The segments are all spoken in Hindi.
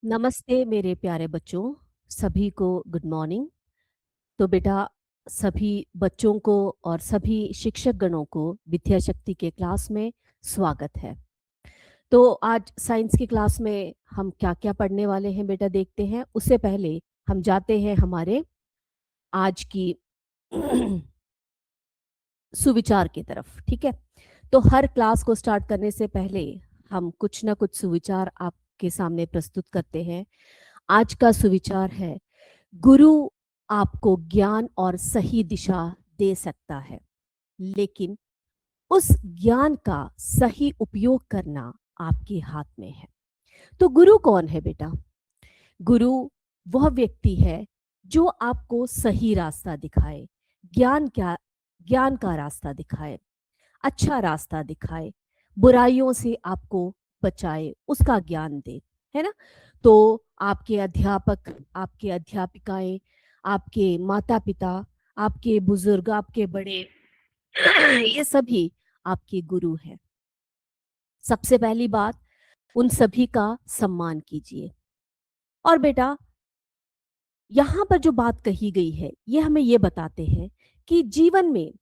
नमस्ते मेरे प्यारे बच्चों, सभी को गुड मॉर्निंग। तो बेटा, सभी बच्चों को और सभी शिक्षक गणों को विद्या शक्ति के क्लास में स्वागत है। तो आज साइंस की क्लास में हम क्या क्या पढ़ने वाले हैं बेटा, देखते हैं। उससे पहले हम जाते हैं हमारे आज की सुविचार की तरफ। ठीक है, तो हर क्लास को स्टार्ट करने से पहले हम कुछ ना कुछ सुविचार आपके सामने प्रस्तुत करते हैं। आज का सुविचार है, गुरु आपको ज्ञान और सही दिशा दे सकता है, लेकिन उस ज्ञान का सही उपयोग करना आपके हाथ में है। तो गुरु कौन है बेटा? गुरु वह व्यक्ति है जो आपको सही रास्ता दिखाए, ज्ञान का रास्ता दिखाए, अच्छा रास्ता दिखाए, बुराइयों से आपको बचाए, उसका ज्ञान दे, है ना। तो आपके अध्यापक, आपके अध्यापिकाएं, आपके माता पिता, आपके बुजुर्ग, आपके बड़े ये सभी आपके गुरु हैं। सबसे पहली बात, उन सभी का सम्मान कीजिए। और बेटा, यहाँ पर जो बात कही गई है ये हमें ये बताते हैं कि जीवन में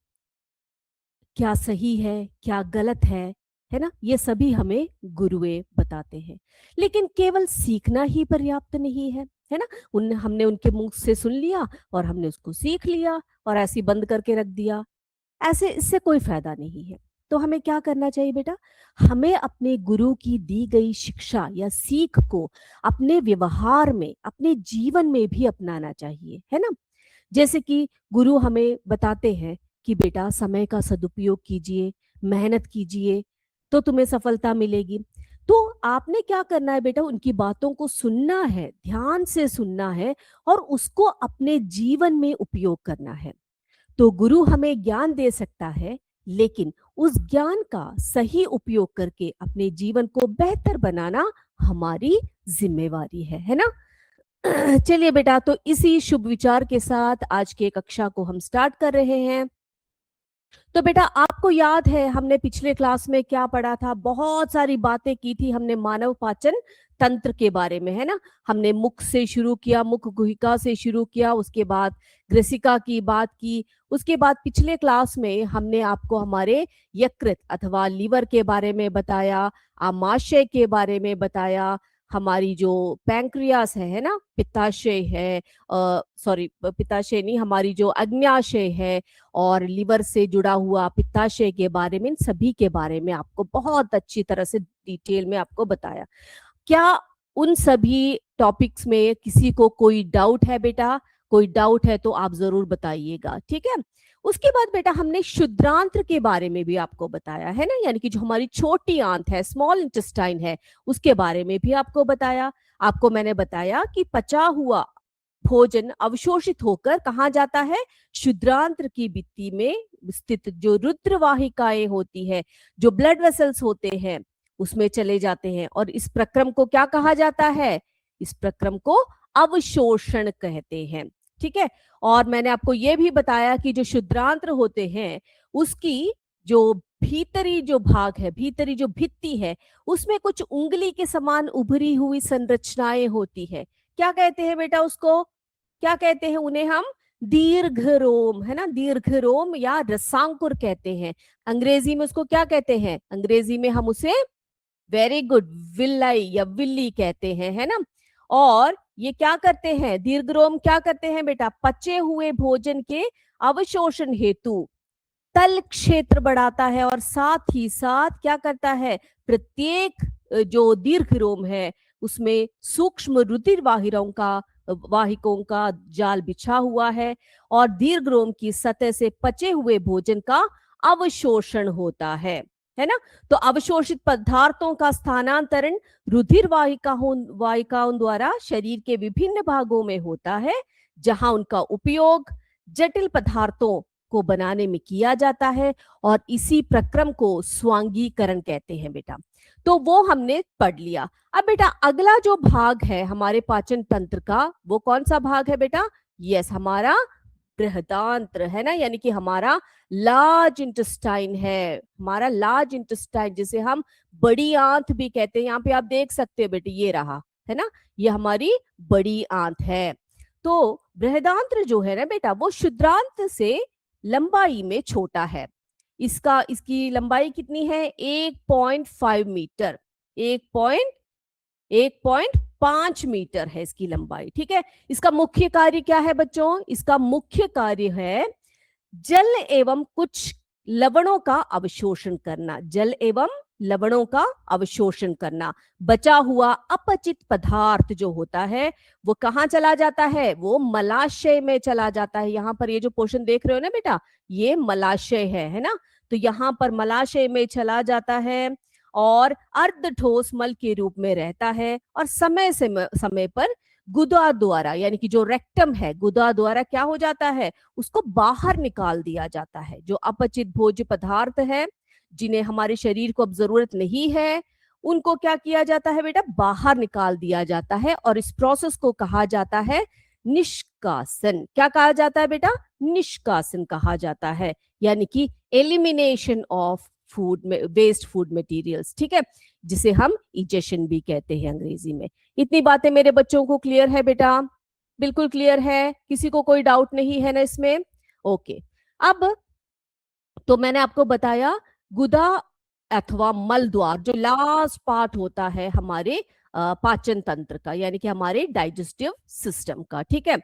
क्या सही है, क्या गलत है ना, ये सभी हमें गुरुए बताते हैं। लेकिन केवल सीखना ही पर्याप्त नहीं है ना। हमने उनके मुंह से सुन लिया और हमने उसको सीख लिया और ऐसे ही बंद करके रख दिया, ऐसे इससे कोई फायदा नहीं है। तो हमें क्या करना चाहिए बेटा? हमें अपने गुरु की दी गई शिक्षा या सीख को अपने व्यवहार में, अपने जीवन में भी अपनाना चाहिए, है ना। जैसे कि गुरु हमें बताते हैं कि बेटा समय का सदुपयोग कीजिए, मेहनत कीजिए, तो तुम्हें सफलता मिलेगी। तो आपने क्या करना है बेटा? उनकी बातों को सुनना है, ध्यान से सुनना है और उसको अपने जीवन में उपयोग करना है। तो गुरु हमें ज्ञान दे सकता है, लेकिन उस ज्ञान का सही उपयोग करके अपने जीवन को बेहतर बनाना हमारी जिम्मेवारी है ना। चलिए बेटा, तो इसी शुभ विचार के साथ आज के कक्षा को हम स्टार्ट कर रहे हैं। तो बेटा, आपको याद है हमने पिछले क्लास में क्या पढ़ा था? बहुत सारी बातें की थी हमने मानव पाचन तंत्र के बारे में, है ना। हमने मुख से शुरू किया, मुख गुहिका से शुरू किया, उसके बाद ग्रसिका की बात की, उसके बाद पिछले क्लास में हमने आपको हमारे यकृत अथवा लीवर के बारे में बताया, आमाशय के बारे में बताया, हमारी जो पैंक्रियास है ना, पित्ताशय है, सॉरी पित्ताशय नहीं, हमारी जो अग्न्याशय है और लिवर से जुड़ा हुआ पित्ताशय के बारे में, इन सभी के बारे में आपको बहुत अच्छी तरह से डिटेल में आपको बताया। क्या उन सभी टॉपिक्स में किसी को कोई डाउट है बेटा? कोई डाउट है तो आप जरूर बताइएगा, ठीक है। उसके बाद बेटा हमने शुद्रांत्र के बारे में भी आपको बताया, है ना, यानी कि जो हमारी छोटी आंत है, स्मॉल इंटेस्टाइन है, उसके बारे में भी आपको बताया। आपको मैंने बताया कि पचा हुआ भोजन अवशोषित होकर कहाँ जाता है? शुद्रांत्र की भित्ति में स्थित जो रुद्र वाहिकाएं होती है, जो ब्लड वेसल्स होते हैं, उसमें चले जाते हैं। और इस प्रक्रम को क्या कहा जाता है? इस प्रक्रम को अवशोषण कहते हैं, ठीक है। और मैंने आपको यह भी बताया कि जो शुद्रांत्र होते हैं उसकी जो भीतरी जो भाग है, भीतरी जो भित्ति है, उसमें कुछ उंगली के समान उभरी हुई संरचनाएं होती है। क्या कहते हैं बेटा उसको? क्या कहते हैं उन्हें? हम दीर्घ रोम, है ना, दीर्घ रोम या रसांकुर कहते हैं। अंग्रेजी में उसको क्या कहते हैं? अंग्रेजी में हम उसे, वेरी गुड, विल्लाई या विल्ली कहते हैं, है ना। और ये क्या करते हैं? दीर्घ रोम क्या करते हैं बेटा? पचे हुए भोजन के अवशोषण हेतु तल क्षेत्र बढ़ाता है और साथ ही साथ क्या करता है? प्रत्येक जो दीर्घ रोम है उसमें सूक्ष्म रुधिर वाहिकों का जाल बिछा हुआ है और दीर्घ रोम की सतह से पचे हुए भोजन का अवशोषण होता है ना। तो अवशोषित पदार्थों का स्थानांतरण रुधिर वाहिकाओं द्वारा शरीर के विभिन्न भागों में होता है, जहां उनका उपयोग जटिल पदार्थों को बनाने में किया जाता है और इसी प्रक्रम को स्वांगीकरण कहते हैं बेटा। तो वो हमने पढ़ लिया। अब बेटा अगला जो भाग है हमारे पाचन तंत्र का, वो कौन सा भाग है बेटा? यस, हमारा बृहदांत्र, है ना, यानी कि हमारा लार्ज इंटेस्टाइन है, हमारा लार्ज इंटेस्टाइन, जिसे हम बड़ी आंत भी कहते हैं। यहाँ पे आप देख सकते हो बेटे, ये रहा, है ना, ये हमारी बड़ी आंत है। तो बृहदांत्र जो है ना बेटा, वो क्षुद्रांत से लंबाई में छोटा है। इसकी लंबाई कितनी है? 1.5 मीटर, 1.5 मीटर है इसकी लंबाई, ठीक है। इसका मुख्य कार्य क्या है बच्चों? इसका मुख्य कार्य है जल एवं कुछ लवणों का अवशोषण करना, जल एवं लवणों का अवशोषण करना। बचा हुआ अपचित पदार्थ जो होता है वो कहाँ चला जाता है? वो मलाशय में चला जाता है। यहाँ पर ये जो पोर्शन देख रहे हो ना बेटा, ये मलाशय है ना, तो यहाँ पर मलाशय में चला जाता है और अर्ध ठोस मल के रूप में रहता है, और समय से समय पर गुदा द्वारा, यानी कि जो रेक्टम है, गुदा द्वारा क्या हो जाता है? उसको बाहर निकाल दिया जाता है। जो अपचित भोज्य पदार्थ है, जिन्हें हमारे शरीर को अब जरूरत नहीं है, उनको क्या किया जाता है बेटा? बाहर निकाल दिया जाता है, और इस प्रोसेस को कहा जाता है निष्कासन। क्या कहा जाता है बेटा? निष्कासन कहा जाता है, यानी कि एलिमिनेशन ऑफ फूड में वेस्ट फूड मटेरियल्स, ठीक है, जिसे हम इजेशन भी कहते हैं अंग्रेजी में। इतनी बातें मेरे बच्चों को क्लियर है बेटा? बिल्कुल क्लियर है, किसी को कोई डाउट नहीं है ना इसमें? ओके। अब तो मैंने आपको बताया गुदा अथवा मल द्वार, जो लास्ट पार्ट होता है हमारे पाचन तंत्र का, यानी कि हमारे डाइजेस्टिव सिस्टम का, ठीक है।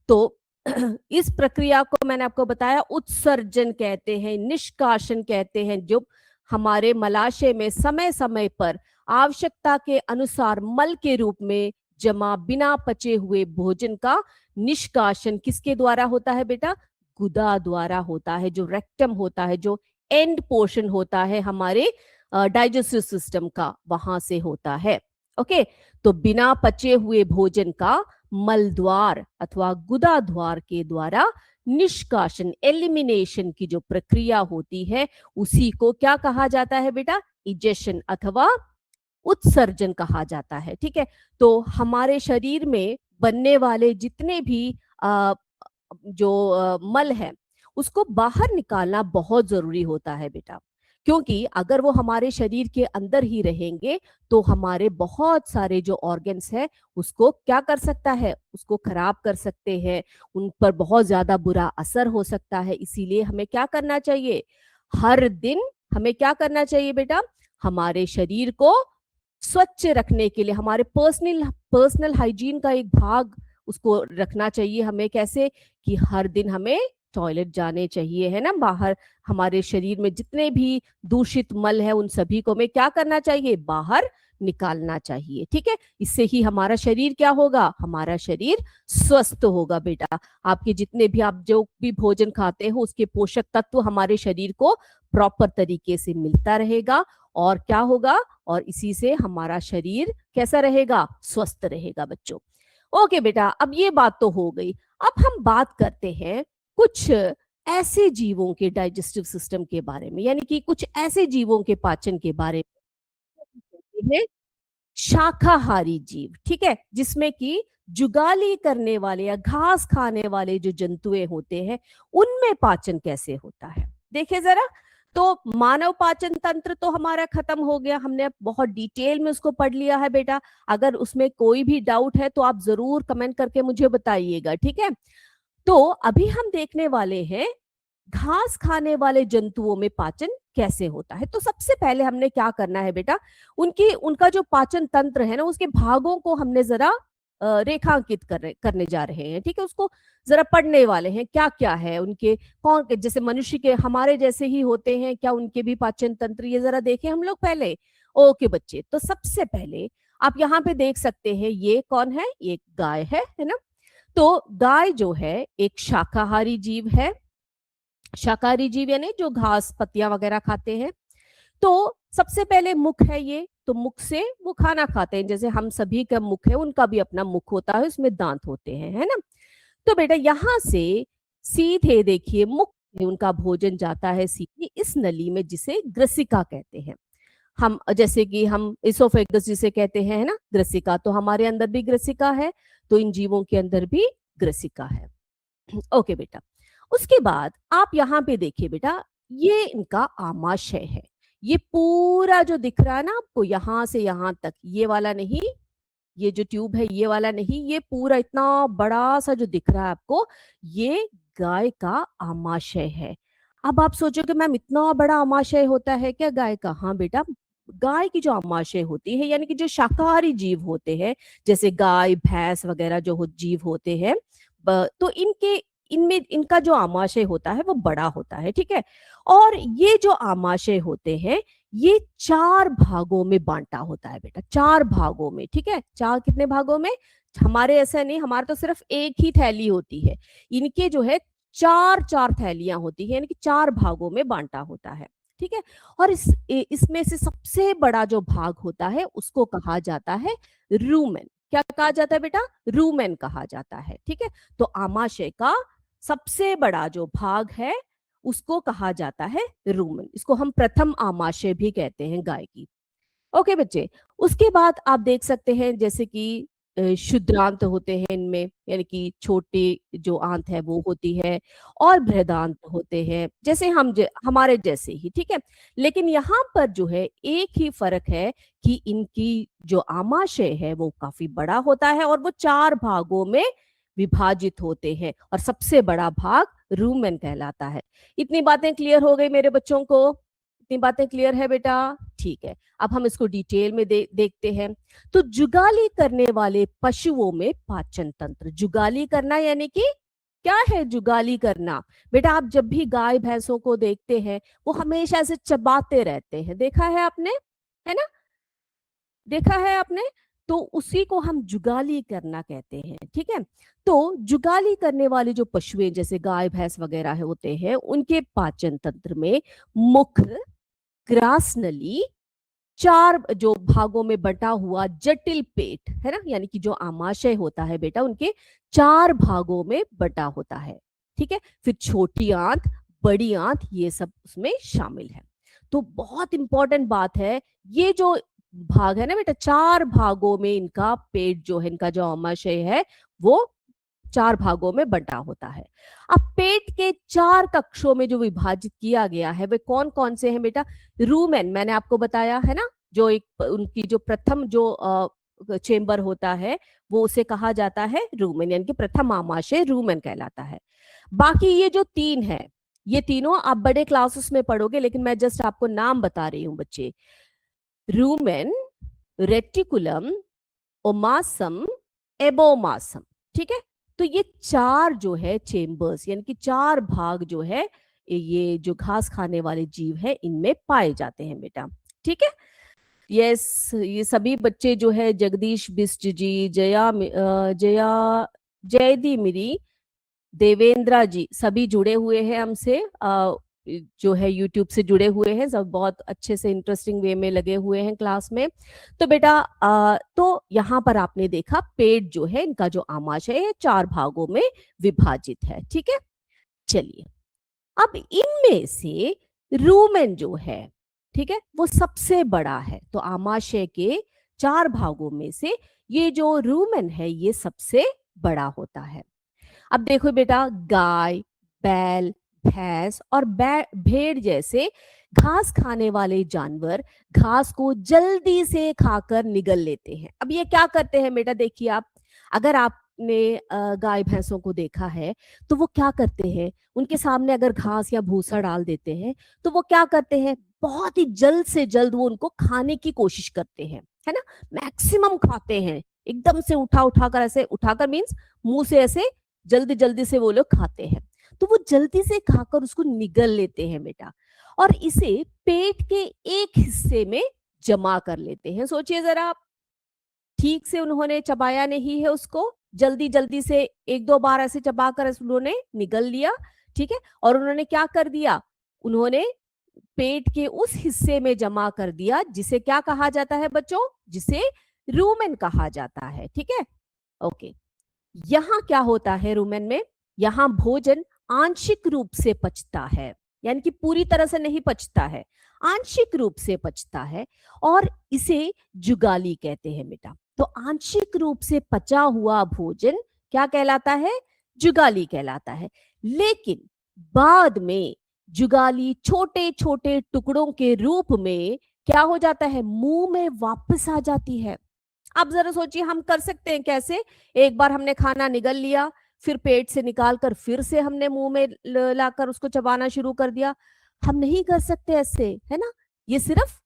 तो इस प्रक्रिया को मैंने आपको बताया उत्सर्जन कहते हैं, निष्कासन कहते हैं, जो हमारे मलाशय में समय समय पर आवश्यकता के अनुसार मल के रूप में जमा बिना पचे हुए भोजन का निष्कासन किसके द्वारा होता है बेटा? गुदा द्वारा होता है। जो रेक्टम होता है, जो एंड पोर्शन होता है हमारे डाइजेस्टिव सिस्टम का, वहां से होता है। ओके, तो बिना पचे हुए भोजन का मल द्वार अथवा गुदा द्वार के द्वारा निष्कासन, एलिमिनेशन की जो प्रक्रिया होती है, उसी को क्या कहा जाता है बेटा? इजेशन अथवा उत्सर्जन कहा जाता है, ठीक है। तो हमारे शरीर में बनने वाले जितने भी मल है, उसको बाहर निकालना बहुत जरूरी होता है बेटा, क्योंकि अगर वो हमारे शरीर के अंदर ही रहेंगे तो हमारे बहुत सारे जो ऑर्गन्स है उसको क्या कर सकता है? उसको खराब कर सकते हैं, उन पर बहुत ज्यादा बुरा असर हो सकता है। इसीलिए हमें क्या करना चाहिए? हर दिन हमें क्या करना चाहिए बेटा? हमारे शरीर को स्वच्छ रखने के लिए, हमारे पर्सनल हाइजीन का एक भाग उसको रखना चाहिए हमें। कैसे? कि हर दिन हमें टॉयलेट जाने चाहिए, है ना, बाहर। हमारे शरीर में जितने भी दूषित मल है उन सभी को हमें क्या करना चाहिए? बाहर निकालना चाहिए, ठीक है। इससे ही हमारा शरीर क्या होगा? हमारा शरीर स्वस्थ होगा बेटा। आपके जितने भी, आप जो भी भोजन खाते हो, उसके पोषक तत्व हमारे शरीर को प्रॉपर तरीके से मिलता रहेगा, और क्या होगा? और इसी से हमारा शरीर कैसा रहेगा? स्वस्थ रहेगा बच्चों। ओके बेटा, अब ये बात तो हो गई। अब हम बात करते हैं कुछ ऐसे जीवों के डाइजेस्टिव सिस्टम के बारे में, यानी कि कुछ ऐसे जीवों के पाचन के बारे में, शाकाहारी जीव, ठीक है, जिसमें कि जुगाली करने वाले या घास खाने वाले जो जंतुएं होते हैं, उनमें पाचन कैसे होता है। देखिए जरा, तो मानव पाचन तंत्र तो हमारा खत्म हो गया, हमने बहुत डिटेल में उसको पढ़ लिया है बेटा। अगर उसमें कोई भी डाउट है तो आप जरूर कमेंट करके मुझे बताइएगा, ठीक है। तो अभी हम देखने वाले हैं घास खाने वाले जंतुओं में पाचन कैसे होता है। तो सबसे पहले हमने क्या करना है बेटा? उनका जो पाचन तंत्र है ना, उसके भागों को हमने जरा रेखांकित करने जा रहे हैं, ठीक है। उसको जरा पढ़ने वाले हैं, क्या क्या है उनके, कौन, जैसे मनुष्य के हमारे जैसे ही होते हैं क्या उनके भी पाचन तंत्र, ये जरा देखें हम लोग पहले। ओके बच्चे, तो सबसे पहले आप यहाँ पे देख सकते हैं, ये कौन है? ये गाय है ना। तो गाय जो है एक शाकाहारी जीव है। शाकाहारी जीव यानी जो घास पत्तियां वगैरह खाते हैं। तो सबसे पहले मुख है ये, तो मुख से वो खाना खाते हैं, जैसे हम सभी का मुख है, उनका भी अपना मुख होता है, उसमें दांत होते हैं, है ना। तो बेटा यहां से सीधे देखिए, मुख में उनका भोजन जाता है सीधे इस नली में, जिसे ग्रसिका कहते हैं। हम जैसे कि हम इसोफेगस जिसे कहते हैं, है ना, ग्रसिका, तो हमारे अंदर भी ग्रसिका है, तो इन जीवों के अंदर भी ग्रसिका है। ओके बेटा, उसके बाद आप यहाँ पे देखिए बेटा, ये इनका आमाशय है। ये पूरा जो दिख रहा है ना आपको, यहां से यहां तक, ये वाला नहीं, ये जो ट्यूब है ये वाला नहीं, ये पूरा इतना बड़ा सा जो दिख रहा है आपको, ये गाय का आमाशय है। अब आप सोचोगे मैम इतना बड़ा आमाशय होता है क्या गाय का? हाँ बेटा, गाय की जो आमाशय होती है यानी कि जो शाकाहारी जीव होते हैं, जैसे गाय भैंस वगैरह जो जीव होते हैं, तो इनके इनमें इनका जो आमाशय होता है वो बड़ा होता है, ठीक है। और ये जो आमाशय होते हैं ये 4 भागों में बांटा होता है बेटा, 4 भागों में, ठीक है। 4 कितने भागों में? हमारे ऐसा नहीं, हमारे तो सिर्फ एक ही थैली होती है, इनके जो है 4 थैलियां होती है, यानी कि 4 भागों में बांटा होता है, ठीक है। और इसमें से सबसे बड़ा जो भाग होता है उसको कहा जाता है रूमेन। क्या कहा जाता है बेटा? रूमेन कहा जाता है, ठीक है। तो आमाशय का सबसे बड़ा जो भाग है उसको कहा जाता है रूमेन। इसको हम प्रथम आमाशय भी कहते हैं गाय की। ओके बच्चे, उसके बाद आप देख सकते हैं जैसे कि क्षुद्रांत होते हैं इनमें, यानी कि छोटे जो आंत है वो होती है, और बृहदांत होते हैं जैसे हमारे जैसे ही, ठीक है। लेकिन यहाँ पर जो है एक ही फर्क है कि इनकी जो आमाशय है वो काफी बड़ा होता है और वो 4 भागों में विभाजित होते हैं, और सबसे बड़ा भाग रूमेन कहलाता है। इतनी बातें क्लियर हो गई मेरे बच्चों को? इतनी बातें क्लियर है बेटा? ठीक है, अब हम इसको डिटेल में देखते हैं। तो जुगाली करने वाले पशुओं में पाचन तंत्र, जुगाली करना यानी कि क्या है जुगाली करना? बेटा आप जब भी गाय भैंसों को देखते हैं वो हमेशा से चबाते रहते हैं, देखा है आपने, है ना? देखा है आपने? तो उसी को हम जुगाली करना कहते हैं, ठीक है। तो जुगाली करने वाले जो पशुएं जैसे गाय भैंस वगैरह होते हैं उनके पाचन तंत्र में मुख, ग्रास नली, 4 जो भागों में बटा हुआ जटिल पेट है ना, यानी कि जो आमाशय होता है बेटा उनके 4 भागों में बटा होता है, ठीक है। फिर छोटी आंत, बड़ी आंत, ये सब उसमें शामिल है। तो बहुत इंपॉर्टेंट बात है, ये जो भाग है ना बेटा, 4 भागों में इनका पेट जो है, इनका जो आमाशय है वो 4 भागों में बंटा होता है। अब पेट के 4 कक्षों में जो विभाजित किया गया है वे कौन कौन से हैं बेटा? रूमेन मैंने आपको बताया है ना, जो एक उनकी जो प्रथम जो चेंबर होता है वो उसे कहा जाता है रूमेन, यानी कि प्रथम आमाशय रूमेन कहलाता है। बाकी ये जो 3 है, ये तीनों आप बड़े क्लासेस में पढ़ोगे, लेकिन मैं जस्ट आपको नाम बता रही हूँ बच्चे। रूमेन, रेटिकुलम, ओमासम, एबोमासम, ठीक है। तो ये 4 जो है चेम्बर्स, यानी कि 4 भाग जो है ये जो घास खाने वाले जीव है इनमें पाए जाते हैं बेटा, ठीक है। यस, ये सभी बच्चे जो है जगदीश बिस्ट जी, जया जयदी मिरी, देवेंद्रा जी सभी जुड़े हुए हैं हमसे, जो है यूट्यूब से जुड़े हुए हैं, सब बहुत अच्छे से इंटरेस्टिंग वे में लगे हुए हैं क्लास में। तो बेटा तो यहाँ पर आपने देखा पेट जो है इनका जो आमाशय है 4 भागों में विभाजित है, ठीक है। चलिए, अब इनमें से रूमेन जो है, ठीक है, वो सबसे बड़ा है। तो आमाशय के 4 भागों में से ये जो रूमेन है ये सबसे बड़ा होता है। अब देखो बेटा, गाय, बैल, भैंस और भेड़ जैसे घास खाने वाले जानवर घास को जल्दी से खाकर निगल लेते हैं। अब ये क्या करते हैं बेटा? देखिए आप, अगर आपने गाय भैंसों को देखा है तो वो क्या करते हैं, उनके सामने अगर घास या भूसा डाल देते हैं तो वो क्या करते हैं, बहुत ही जल्द से जल्द वो उनको खाने की कोशिश करते हैं, है ना। मैक्सिमम खाते हैं, एकदम से उठा उठाकर, ऐसे उठाकर मीन्स मुंह से ऐसे जल्दी जल्दी से वो लोग खाते हैं। तो वो जल्दी से खाकर उसको निगल लेते हैं बेटा, और इसे पेट के एक हिस्से में जमा कर लेते हैं। सोचिए जरा आप, ठीक से उन्होंने चबाया नहीं है उसको, जल्दी जल्दी से 1-2 बार ऐसे चबाकर उन्होंने निगल लिया, ठीक है। और उन्होंने क्या कर दिया, उन्होंने पेट के उस हिस्से में जमा कर दिया जिसे क्या कहा जाता है बच्चों? जिसे रूमेन कहा जाता है, ठीक है। ओके, यहां क्या होता है रूमेन में? यहां भोजन आंशिक रूप से पचता है, यानी कि पूरी तरह से नहीं पचता है, आंशिक रूप से पचता है, और इसे जुगाली कहते हैं बेटा। तो आंशिक रूप से पचा हुआ भोजन क्या कहलाता है? जुगाली कहलाता है। लेकिन बाद में जुगाली छोटे छोटे टुकड़ों के रूप में क्या हो जाता है? मुंह में वापस आ जाती है। आप जरा सोचिए हम कर सकते हैं कैसे? एक बार हमने खाना निगल लिया, फिर पेट से निकाल कर फिर से हमने मुंह में लाकर उसको चबाना शुरू कर दिया। हम नहीं कर सकते ऐसे, है ना? ये सिर्फ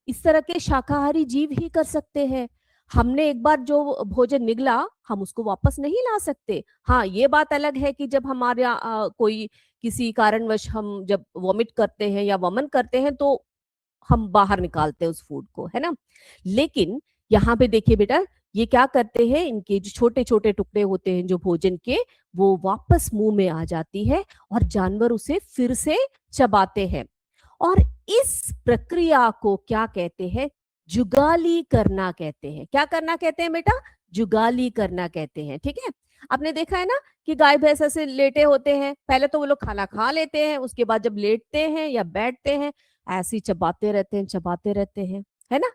इस तरह के शाकाहारी जीव ही कर सकते हैं। हमने एक बार जो भोजन निगला, हम उसको वापस नहीं ला सकते। हाँ, ये बात अलग है कि जब हमारे कोई किसी कारणवश हम जब वॉमिट करते हैं या वमन करते हैं तो हम बाहर निकालते हैं उस फूड को, है ना? लेकिन यहाँ पे देखिए बेटा, ये क्या करते हैं, इनके जो छोटे छोटे टुकड़े होते हैं जो भोजन के, वो वापस मुंह में आ जाती है और जानवर उसे फिर से चबाते हैं। और इस प्रक्रिया को क्या कहते हैं? जुगाली करना कहते हैं। क्या करना कहते हैं बेटा? जुगाली करना कहते हैं। ठीक है, आपने देखा है ना कि गाय भैंस ऐसे लेटे होते हैं, पहले तो वो लोग खाना खा लेते हैं, उसके बाद जब लेटते हैं या बैठते हैं ऐसे ही चबाते रहते हैं, चबाते रहते हैं, है ना?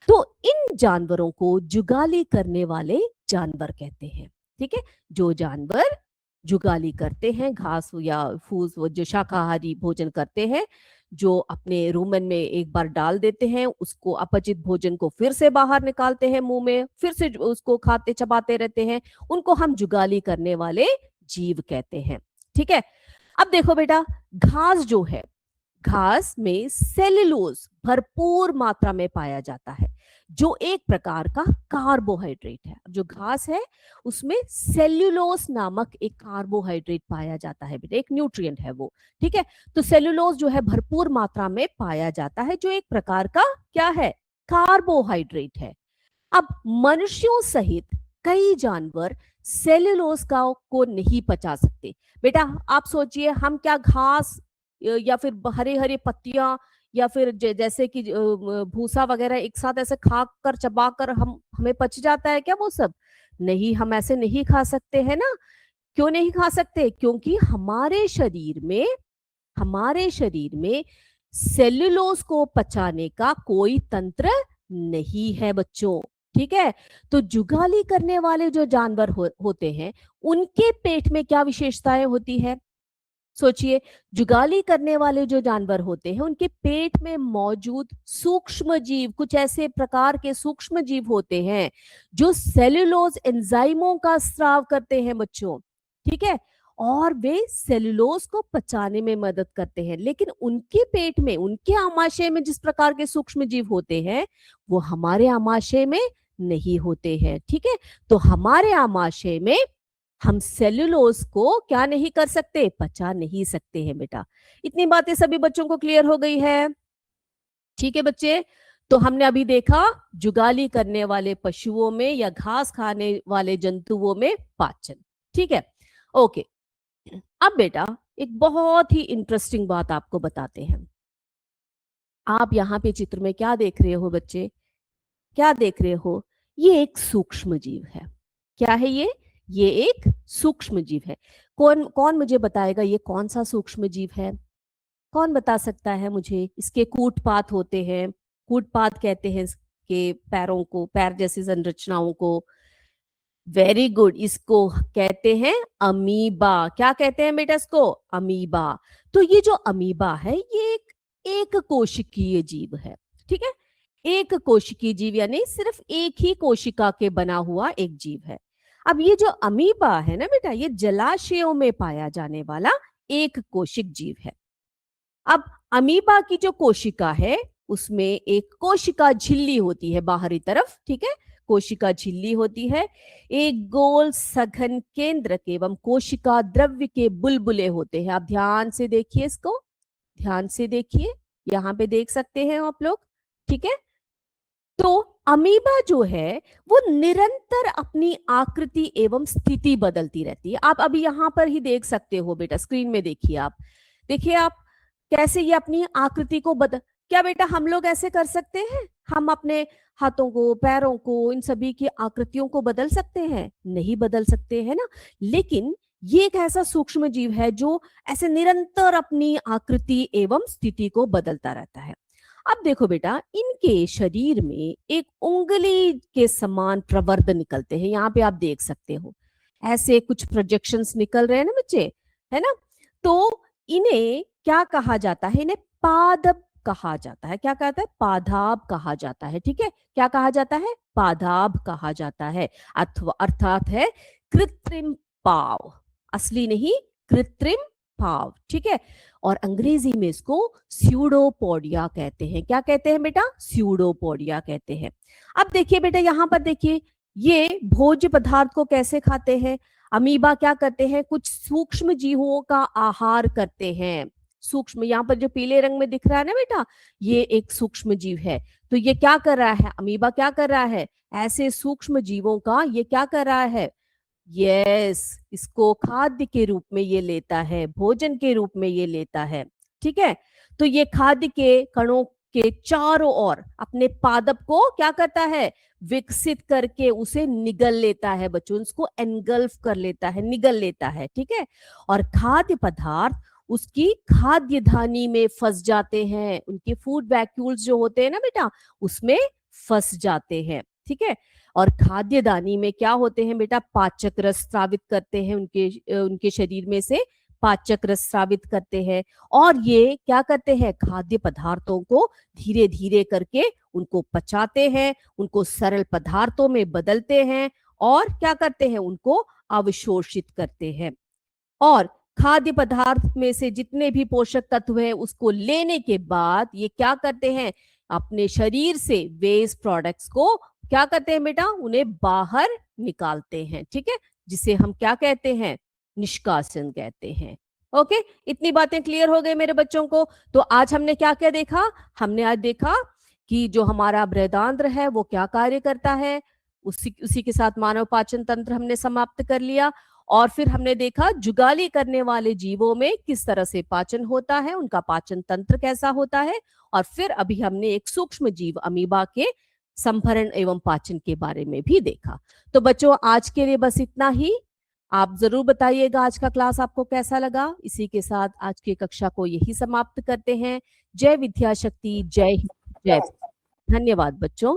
तो इन जानवरों को जुगाली करने वाले जानवर कहते हैं। ठीक है, जो जानवर जुगाली करते हैं, घास या फूस, वो जो शाकाहारी भोजन करते हैं, जो अपने रुमन में एक बार डाल देते हैं, उसको अपचित भोजन को फिर से बाहर निकालते हैं मुंह में, फिर से उसको खाते चबाते रहते हैं, उनको हम जुगाली करने वाले जीव कहते हैं। ठीक है, अब देखो बेटा, घास जो है, घास में सेल्यूलोज भरपूर मात्रा में पाया जाता है, जो एक प्रकार का कार्बोहाइड्रेट है। जो घास है उसमें सेल्यूलोज नामक एक कार्बोहाइड्रेट पाया जाता है बेटा, एक न्यूट्रिएंट है वो। ठीक है, तो सेल्यूलोज जो है भरपूर मात्रा में पाया जाता है, जो एक प्रकार का क्या है? कार्बोहाइड्रेट है। अब मनुष्यों सहित कई जानवर सेल्यूलोज का को नहीं पचा सकते। बेटा आप सोचिए, हम क्या घास या फिर हरे हरे पत्तियां या फिर जैसे कि भूसा वगैरह एक साथ ऐसे खा कर चबा कर हमें पच जाता है क्या वो सब? नहीं, हम ऐसे नहीं खा सकते, है ना? क्यों नहीं खा सकते? क्योंकि हमारे शरीर में सेल्यूलोज को पचाने का कोई तंत्र नहीं है बच्चों। ठीक है, तो जुगाली करने वाले जो जानवर होते हैं, उनके पेट में क्या विशेषताएं होती है? सोचिए, जुगाली करने वाले जो जानवर होते हैं, उनके पेट में मौजूद सूक्ष्म जीव, कुछ ऐसे प्रकार के सूक्ष्म जीव होते हैं जो सेल्यूलोज एंजाइमों का स्राव करते हैं बच्चों। ठीक है, और वे सेल्यूलोज को पचाने में मदद करते हैं। लेकिन उनके पेट में, उनके आमाशय में जिस प्रकार के सूक्ष्म जीव होते हैं, वो हमारे आमाशय में नहीं होते हैं। ठीक है, तो हमारे आमाशय में हम सेल्यूलोज को क्या नहीं कर सकते? पचा नहीं सकते हैं बेटा। इतनी बातें सभी बच्चों को क्लियर हो गई है? ठीक है बच्चे, तो हमने अभी देखा जुगाली करने वाले पशुओं में या घास खाने वाले जंतुओं में पाचन। ठीक है, ओके। अब बेटा एक बहुत ही इंटरेस्टिंग बात आपको बताते हैं। आप यहाँ पे चित्र में क्या देख रहे हो बच्चे? क्या देख रहे हो? ये एक सूक्ष्म जीव है। क्या है ये? ये एक सूक्ष्म जीव है। कौन कौन मुझे बताएगा ये कौन सा सूक्ष्म जीव है? कौन बता सकता है मुझे? इसके कूटपात होते हैं, कूटपात कहते हैं इसके पैरों को, पैर जैसी संरचनाओं को। वेरी गुड, इसको कहते हैं अमीबा। क्या कहते हैं बेटा इसको? अमीबा। तो ये जो अमीबा है, ये एक कोशिकीय जीव है। ठीक है, एक कोशिकीय जीव यानी सिर्फ एक ही कोशिका के बना हुआ एक जीव है। अब ये जो अमीबा है ना बेटा, ये जलाशयों में पाया जाने वाला एक कोशिक जीव है। अब अमीबा की जो कोशिका है, उसमें एक कोशिका झिल्ली होती है बाहरी तरफ। ठीक है, कोशिका झिल्ली होती है, एक गोल सघन केंद्र एवं कोशिका द्रव्य के बुलबुले होते हैं। आप ध्यान से देखिए इसको, ध्यान से देखिए, यहाँ पे देख सकते हैं आप लोग। ठीक है, तो अमीबा जो है वो निरंतर अपनी आकृति एवं स्थिति बदलती रहती है। आप अभी यहां पर ही देख सकते हो बेटा, स्क्रीन में देखिए आप, देखिए आप कैसे ये अपनी आकृति को बदल। क्या बेटा हम लोग ऐसे कर सकते हैं? हम अपने हाथों को, पैरों को, इन सभी की आकृतियों को बदल सकते हैं? नहीं बदल सकते, है ना? लेकिन ये एक ऐसा सूक्ष्म जीव है जो ऐसे निरंतर अपनी आकृति एवं स्थिति को बदलता रहता है। अब देखो बेटा, इनके शरीर में एक उंगली के समान प्रवर्ध निकलते हैं। यहाँ पे आप देख सकते हो ऐसे कुछ प्रोजेक्शंस निकल रहे हैं ना बच्चे, है ना? तो इन्हें क्या कहा जाता है? इन्हें पाद कहा जाता है। क्या कहता है? पादाब कहा जाता है। ठीक है, क्या कहा जाता है? पादाब कहा जाता है। अथवा अर्थात है कृत्रिम पाव, असली नहीं, कृत्रिम पाव। ठीक है, और अंग्रेजी में इसको स्यूडोपोडिया कहते हैं। क्या कहते हैं बेटा? स्यूडोपोडिया कहते हैं। अब देखिए बेटा, यहां पर देखिए, ये भोज्य पदार्थ को कैसे खाते हैं? अमीबा क्या करते हैं? कुछ सूक्ष्म जीवों का आहार करते हैं। सूक्ष्म, यहाँ पर जो पीले रंग में दिख रहा है ना बेटा, ये एक सूक्ष्म जीव है। तो ये क्या कर रहा है? अमीबा क्या कर रहा है? ऐसे सूक्ष्म जीवों का ये क्या कर रहा है? यस, इसको खाद्य के रूप में ये लेता है, भोजन के रूप में ये लेता है। ठीक है, तो ये खाद्य के कणों के चारों ओर अपने पादप को क्या करता है? विकसित करके उसे निगल लेता है बच्चों, उसको एनगल्फ कर लेता है, निगल लेता है। ठीक है, और खाद्य पदार्थ उसकी खाद्य धानी में फंस जाते हैं, उनके फूड वैक्यूल्स जो होते हैं ना बेटा, उसमें फंस जाते हैं। ठीक है, और खाद्य दानी में क्या होते हैं बेटा? पाचक रस स्रावित करते हैं, उनके शरीर में से पाचक रस स्रावित करते हैं, और ये क्या करते हैं? खाद्य पदार्थों को धीरे धीरे करके उनको पचाते हैं, उनको सरल पदार्थों में बदलते हैं, और क्या करते हैं? उनको अवशोषित करते हैं। और खाद्य पदार्थ में से जितने भी पोषक तत्व हैं उसको लेने के बाद ये क्या करते हैं? अपने शरीर से वेस्ट प्रोडक्ट्स को क्या करते हैं बेटा? उन्हें बाहर निकालते हैं। ठीक है, जिसे हम क्या कहते हैं? निष्कासन कहते हैं। ओके, इतनी बातें क्लियर हो गई मेरे बच्चों को? तो आज हमने क्या क्या देखा? हमने आज देखा कि जो हमारा बृहदांत्र है वो क्या कार्य करता है, उसी के साथ मानव पाचन तंत्र हमने समाप्त कर लिया। और फिर हमने देखा जुगाली करने वाले जीवों में किस तरह से पाचन होता है, उनका पाचन तंत्र कैसा होता है। और फिर अभी हमने एक सूक्ष्म जीव अमीबा के संभरण एवं पाचन के बारे में भी देखा। तो बच्चों, आज के लिए बस इतना ही। आप जरूर बताइएगा आज का क्लास आपको कैसा लगा। इसी के साथ आज की कक्षा को यही समाप्त करते हैं। जय विद्याशक्ति, जय हिंद, जय। धन्यवाद बच्चों।